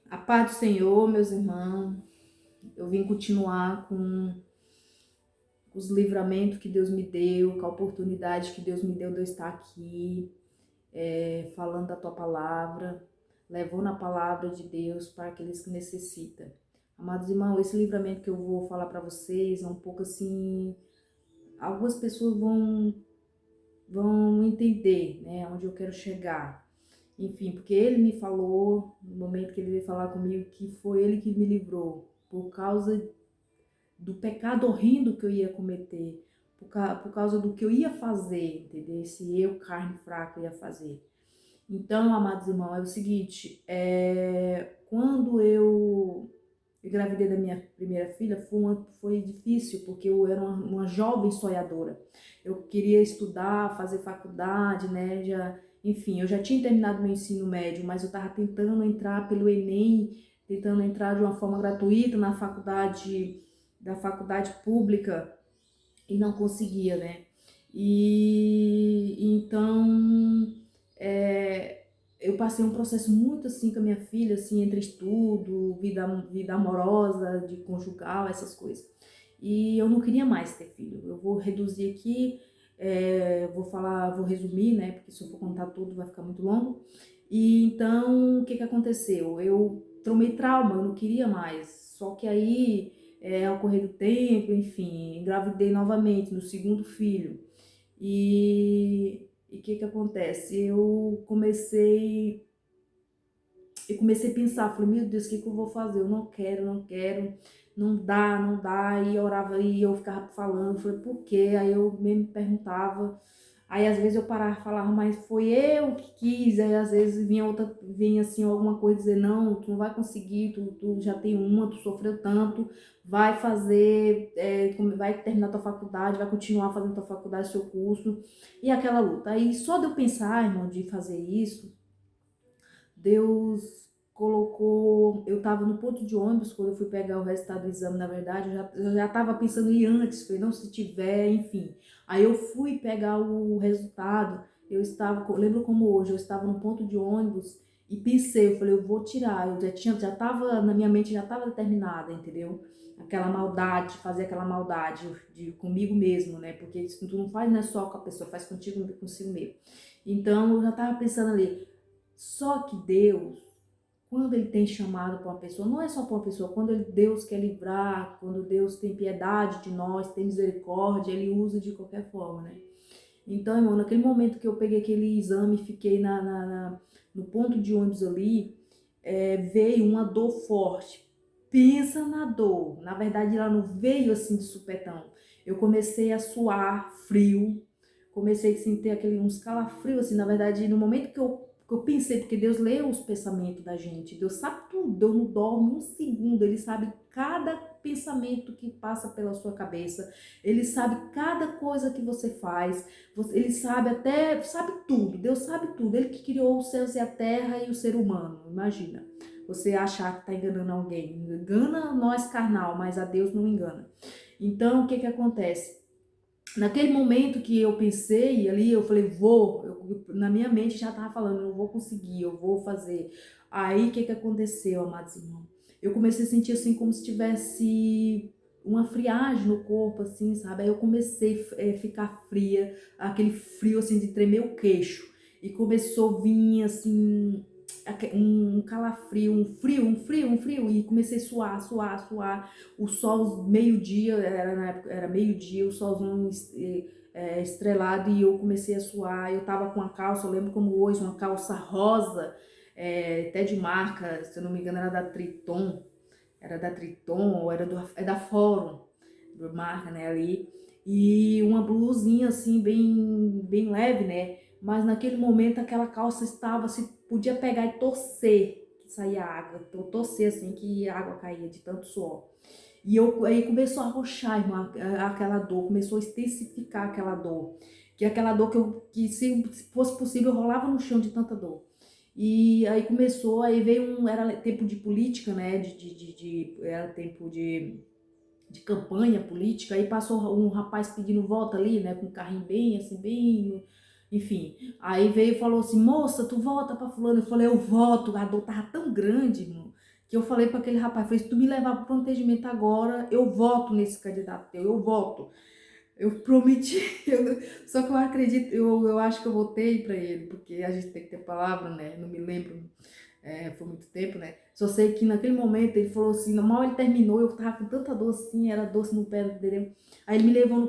A paz do Senhor, meus irmãos. Eu vim continuar com os livramentos que Deus me deu, com a oportunidade que Deus me deu de eu estar aqui, falando da tua palavra, levando a palavra de Deus para aqueles que necessitam. Amados irmãos, esse livramento que eu vou falar para vocês é um pouco assim. Algumas pessoas vão entender, né, onde eu quero chegar. Enfim, porque ele me falou, no momento que ele veio falar comigo, que foi ele que me livrou por causa do pecado horrendo que eu ia cometer, por causa do que eu ia fazer, entendeu? Esse eu, carne fraca, ia fazer. Então, amados irmãos, é o seguinte, quando eu engravidei da minha primeira filha, foi difícil, porque eu era uma jovem sonhadora. Eu queria estudar, fazer faculdade, né? Enfim, eu já tinha terminado meu ensino médio, mas eu estava tentando entrar pelo Enem, tentando entrar de uma forma gratuita na faculdade, da faculdade pública, e não conseguia, né? E então eu passei um processo muito assim com a minha filha, assim, entre estudo, vida amorosa, de conjugal, essas coisas. E eu não queria mais ter filho. Eu vou reduzir aqui, vou resumir, né? Porque se eu for contar tudo vai ficar muito longo. E então, o que que aconteceu? Eu tomei trauma, eu não queria mais. Só que aí, ao correr do tempo, enfim, engravidei novamente no segundo filho. E o que que acontece? Eu comecei a pensar, falei, meu Deus, o que que eu vou fazer? Eu não quero, não quero, não dá, e eu orava e eu ficava falando, falei, por quê? Aí eu mesmo me perguntava, aí às vezes eu parava e falava, mas foi eu que quis, aí às vezes vinha assim alguma coisa dizer, não, tu não vai conseguir, tu já tem uma, tu sofreu tanto, vai fazer, vai terminar tua faculdade, vai continuar fazendo tua faculdade, seu curso, e aquela luta. Aí só de eu pensar, irmão, de fazer isso, Deus colocou. Eu estava no ponto de ônibus quando eu fui pegar o resultado do exame, na verdade, eu já estava pensando em antes, falei, não, se tiver, enfim. Aí eu fui pegar o resultado, lembro como hoje, eu estava no ponto de ônibus e pensei, eu falei, eu vou tirar, já estava, na minha mente já estava determinada, entendeu? Aquela maldade, fazer aquela maldade comigo mesmo, né? Porque isso tu não faz, não é só com a pessoa, faz consigo mesmo. Então eu já estava pensando ali, só que Deus, quando Ele tem chamado para uma pessoa, não é só para uma pessoa, quando Deus quer livrar, quando Deus tem piedade de nós, tem misericórdia, Ele usa de qualquer forma, né? Então, irmão, naquele momento que eu peguei aquele exame e fiquei no ponto de ônibus ali, veio uma dor forte. Pensa na dor. Na verdade, ela não veio assim de supetão. Eu comecei a suar frio, comecei a sentir uns calafrios, assim, na verdade, no momento que eu pensei, porque Deus lê os pensamentos da gente, Deus sabe tudo, Deus não dorme um segundo, Ele sabe cada pensamento que passa pela sua cabeça, Ele sabe cada coisa que você faz, Ele sabe tudo, Deus sabe tudo, Ele que criou os céus e a terra e o ser humano, imagina. Você achar que está enganando alguém, engana nós carnal, mas a Deus não engana. Então, o que que acontece? Naquele momento que eu pensei ali, eu falei, na minha mente já estava falando, eu vou conseguir, eu vou fazer. Aí, o que que aconteceu, amados irmãos? Eu comecei a sentir assim, como se tivesse uma friagem no corpo, assim, sabe? Aí eu comecei a ficar fria, aquele frio, assim, de tremer o queixo. E começou a vir, assim, um calafrio, um frio, e comecei a suar. O sol, meio-dia, na época era meio-dia, o solzão estrelado, e eu comecei a suar. Eu tava com uma calça, eu lembro como hoje, uma calça rosa, até de marca, se eu não me engano, era da Triton, ou é da Fórum, marca, né, ali. E uma blusinha assim, bem leve, né? Mas naquele momento aquela calça estava, se podia pegar e torcer, que saía água, torcer assim, que a água caía de tanto suor. Aí começou a roxar, irmã, aquela dor, começou a intensificar aquela dor. Que aquela dor que se fosse possível eu rolava no chão de tanta dor. E aí começou, aí era tempo de política, né? Era tempo de campanha política, aí passou um rapaz pedindo voto ali, né, com um carrinho bem, assim, bem, enfim. Aí veio e falou assim, moça, tu vota pra fulano? Eu falei, eu voto. A dor tava tão grande, irmão, que eu falei para aquele rapaz, falei, se tu me levar para o atendimento agora, eu voto nesse candidato teu, eu voto. Eu prometi, só que eu acredito, eu acho que eu votei para ele, porque a gente tem que ter palavra, né? Não me lembro, foi muito tempo, né? Só sei que naquele momento ele falou assim, mal ele terminou, eu tava com tanta dor assim, era doce no pé dele. Aí ele me levou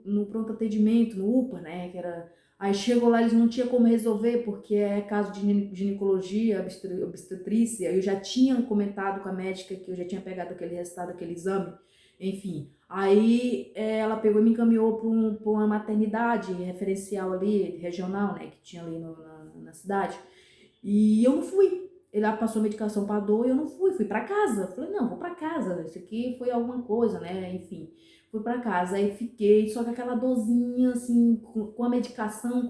no pronto atendimento, no UPA, né? Que era. Aí chegou lá, eles não tinham como resolver, porque é caso de ginecologia, obstetrícia. Eu já tinha comentado com a médica que eu já tinha pegado aquele resultado, aquele exame, enfim. Aí ela pegou e me encaminhou para uma maternidade referencial ali, regional, né? Que tinha ali na cidade. E eu não fui. Ele passou medicação para dor e eu não fui. Fui para casa. Falei, não, vou para casa. Isso aqui foi alguma coisa, né? Enfim, fui para casa. Aí fiquei, só que aquela dorzinha, assim, com a medicação,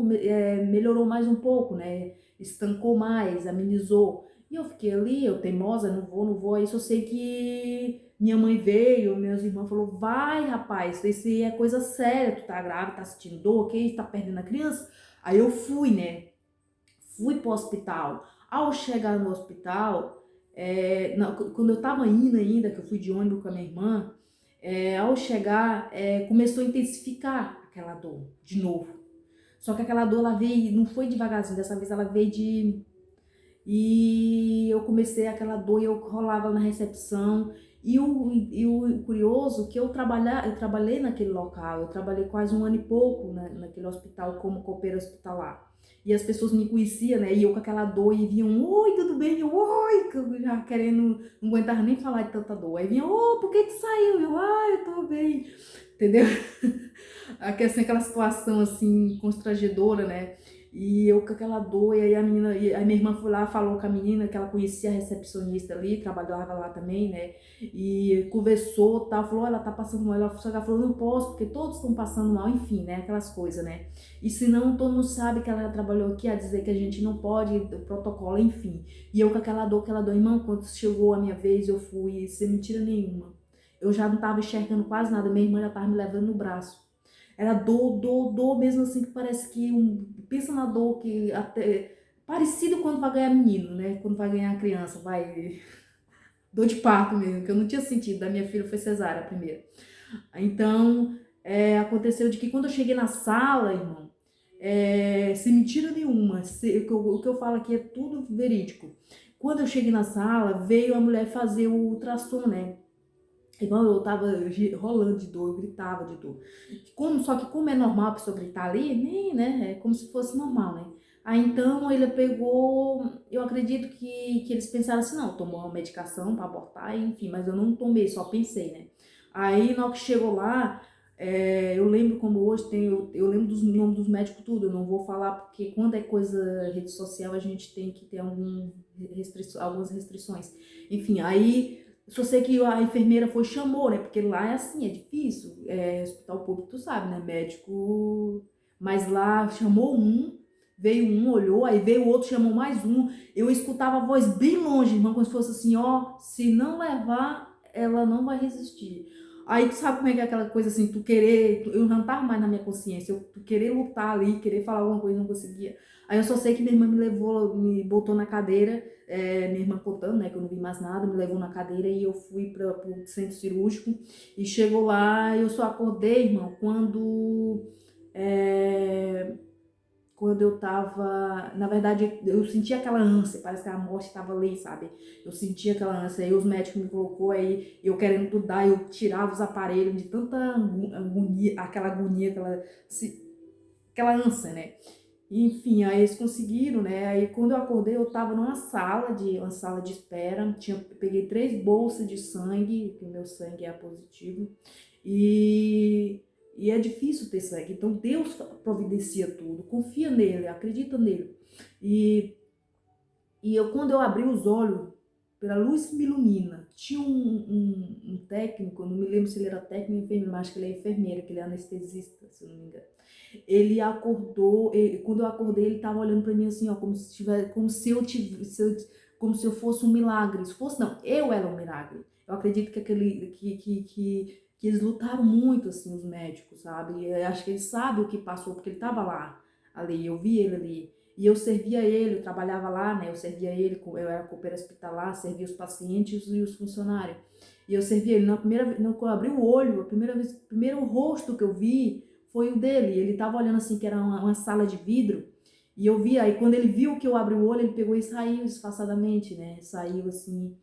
melhorou mais um pouco, né? Estancou mais, amenizou. E eu fiquei ali, eu teimosa, não vou, não vou. Aí só sei que minha mãe veio, meus irmãos falou, vai, rapaz, isso aí é coisa séria, tu tá grávida, tá sentindo dor, ok? Tá perdendo a criança. Aí eu fui, né? Fui para o hospital. Ao chegar no hospital, quando eu estava indo ainda, que eu fui de ônibus com a minha irmã, ao chegar, começou a intensificar aquela dor de novo. Só que aquela dor, ela veio, não foi devagarzinho, dessa vez ela veio de... E eu comecei aquela dor e eu rolava na recepção. E o curioso que eu trabalhei naquele local, eu trabalhei quase um ano e pouco naquele hospital como copeira hospitalar. E as pessoas me conheciam, né? E eu com aquela dor e vinham, oi, tudo bem? Eu, oi, que eu já querendo, não aguentava nem falar de tanta dor. Aí vinham, por que tu saiu? Eu, eu tô bem, entendeu? Aquela situação assim, constrangedora, né? E eu com aquela dor, e aí a minha irmã foi lá, falou com a menina que ela conhecia a recepcionista ali, trabalhava lá também, né? E conversou, tal, falou, ela tá passando mal, só que ela falou, não posso, porque todos estão passando mal, enfim, né? Aquelas coisas, né? E senão todo mundo sabe que ela trabalhou aqui a dizer que a gente não pode, o protocolo, enfim. E eu com aquela dor, irmão, quando chegou a minha vez, eu fui sem mentira nenhuma. Eu já não tava enxergando quase nada, minha irmã já tava me levando no braço. Era dor mesmo assim, que parece que pensa na dor que até parecido quando vai ganhar menino, né? Quando vai ganhar criança, vai dor de parto mesmo, que eu não tinha sentido. Da minha filha foi cesárea primeiro. Então, aconteceu de que quando eu cheguei na sala, irmão, sem mentira nenhuma, o que eu falo aqui é tudo verídico. Quando eu cheguei na sala, veio a mulher fazer o ultrassom, né? Igual eu tava rolando de dor, eu gritava de dor. Só que como é normal a pessoa gritar ali, nem, né? É como se fosse normal, né? Aí então ele pegou, eu acredito que eles pensaram assim, não, tomou uma medicação para abortar, enfim, mas eu não tomei, só pensei, né? Aí na hora que chegou lá, eu lembro como hoje eu lembro dos nomes dos médicos tudo, eu não vou falar porque quando é coisa rede social a gente tem que ter algumas restrições. Enfim, aí só sei que a enfermeira foi chamou, né? Porque lá é assim, é difícil. Hospital público, tu sabe, né? Médico. Mas lá chamou veio um, olhou, aí veio o outro, chamou mais um. Eu escutava a voz bem longe, irmão, como se fosse assim, ó, se não levar, ela não vai resistir. Aí tu sabe como é que é aquela coisa assim, tu querer, eu não tava mais na minha consciência, tu querer lutar ali, querer falar alguma coisa, não conseguia. Aí eu só sei que minha irmã me levou, me botou na cadeira, minha irmã contando, né, que eu não vi mais nada, me levou na cadeira e eu fui para o centro cirúrgico e chegou lá, eu só acordei, irmão, quando eu tava, na verdade, eu sentia aquela ânsia, parece que a morte tava ali, sabe? Eu sentia aquela ânsia, aí os médicos me colocou aí, eu querendo estudar, eu tirava os aparelhos de tanta agonia, aquela ânsia, né? Enfim, aí eles conseguiram, né? Aí quando eu acordei, eu tava uma sala de espera. Peguei 3 bolsas de sangue, que o meu sangue é positivo. E é difícil ter sangue. Então Deus providencia tudo. Confia nele, acredita nele. E, quando eu abri os olhos, pela luz que me ilumina, tinha um técnico, eu não me lembro se ele era técnico ou enfermeiro, mas acho que ele é enfermeiro, que ele é anestesista, se eu não me engano. Ele acordou, quando eu acordei, ele estava olhando para mim assim, ó, como se eu fosse um milagre. Se fosse, não, eu era um milagre. Eu acredito que eles lutaram muito, assim, os médicos, sabe? Eu acho que ele sabe o que passou, porque ele estava lá, ali, eu vi ele ali. E eu servia ele, eu trabalhava lá, né? Eu servia ele, eu era copeira hospitalar, servia os pacientes e os funcionários. E eu servia ele. Na primeira vez, quando eu abri o olho, a primeira vez, o primeiro rosto que eu vi foi o dele. Ele tava olhando assim, que era uma sala de vidro. E eu vi, aí quando ele viu que eu abri o olho, ele pegou e saiu disfarçadamente, né? Saiu assim.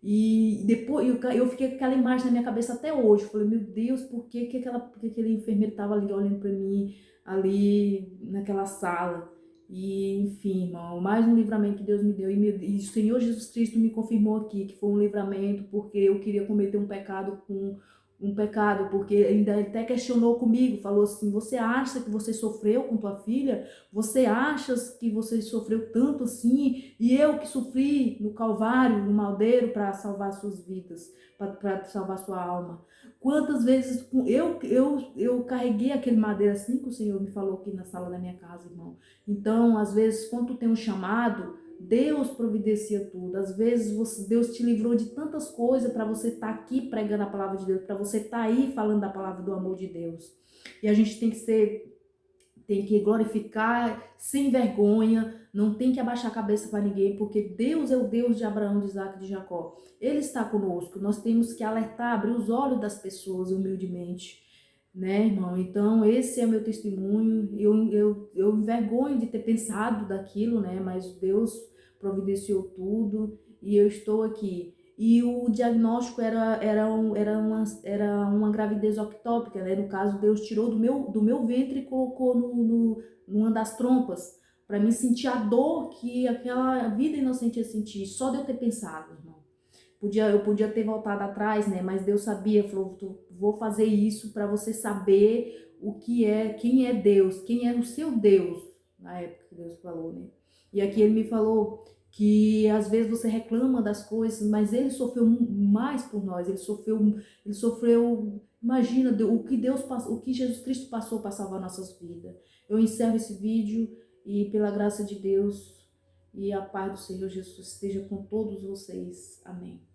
E depois eu fiquei com aquela imagem na minha cabeça até hoje. Eu falei, meu Deus, por que aquele enfermeiro estava ali olhando para mim, ali naquela sala? E, enfim, irmão, mais um livramento que Deus me deu. E o Senhor Jesus Cristo me confirmou aqui que foi um livramento, porque eu queria cometer um pecado, porque ainda até questionou comigo, falou assim: você acha que você sofreu com tua filha? Você acha que você sofreu tanto assim? E eu que sofri no Calvário, no Maldeiro, para salvar suas vidas, para salvar sua alma. Quantas vezes eu carreguei aquele madeiro assim que o Senhor me falou aqui na sala da minha casa, irmão. Então, às vezes, quando tu tem um chamado, Deus providencia tudo. Às vezes Deus te livrou de tantas coisas para você estar aqui pregando a palavra de Deus, para você estar aí falando da palavra do amor de Deus. E a gente tem que glorificar sem vergonha, não tem que abaixar a cabeça para ninguém, porque Deus é o Deus de Abraão, de Isaac e de Jacó. Ele está conosco. Nós temos que alertar, abrir os olhos das pessoas humildemente, né, irmão? Então, esse é meu testemunho. Eu envergonho de ter pensado daquilo, né? Mas Deus providenciou tudo e eu estou aqui. E o diagnóstico era uma gravidez ectópica, né? No caso, Deus tirou do meu ventre e colocou numa das trompas, para mim sentir a dor que aquela vida inocente ia sentir, só de eu ter pensado, irmão. Eu podia ter voltado atrás, né? Mas Deus sabia, falou: vou fazer isso para você saber o que é, quem é Deus, quem é o seu Deus, na época que Deus falou, né? E aqui ele me falou que às vezes você reclama das coisas, mas ele sofreu mais por nós, ele sofreu, imagina o que Deus passou, o que Jesus Cristo passou para salvar nossas vidas. Eu encerro esse vídeo e pela graça de Deus e a paz do Senhor Jesus esteja com todos vocês. Amém.